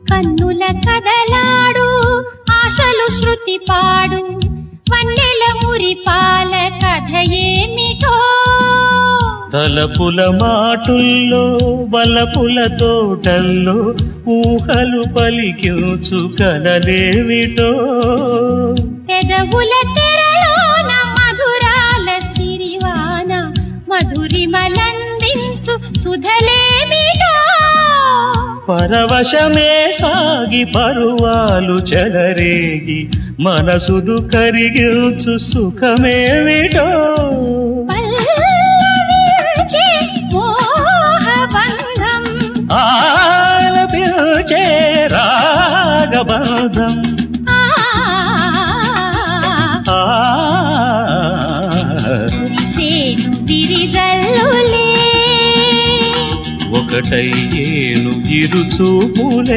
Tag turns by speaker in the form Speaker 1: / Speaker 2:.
Speaker 1: కన్నుల కదలాడు ఆశలు శృతి పాడు వన్నెల మురిపాల కథ ఏమిటో
Speaker 2: తలపుల మాటుల్లో బలపుల తోటల్లో ఊహలు పలికించు కలలేమిటో
Speaker 1: పెదవుల తెరలోన మధురాల సిరివాన మధురిమలందించు సుధలేమిటో
Speaker 2: పరవశమే సాగి పరువాలు చెలరేగి మనసును కరిగించు సుఖమేమిటో
Speaker 1: పల్లవించే మోహబంధం
Speaker 2: ఆలపించే రాగబంధం
Speaker 1: కురిసేను విరిజల్లులే
Speaker 2: ఒకటయ్యేను ఇరు చూపులే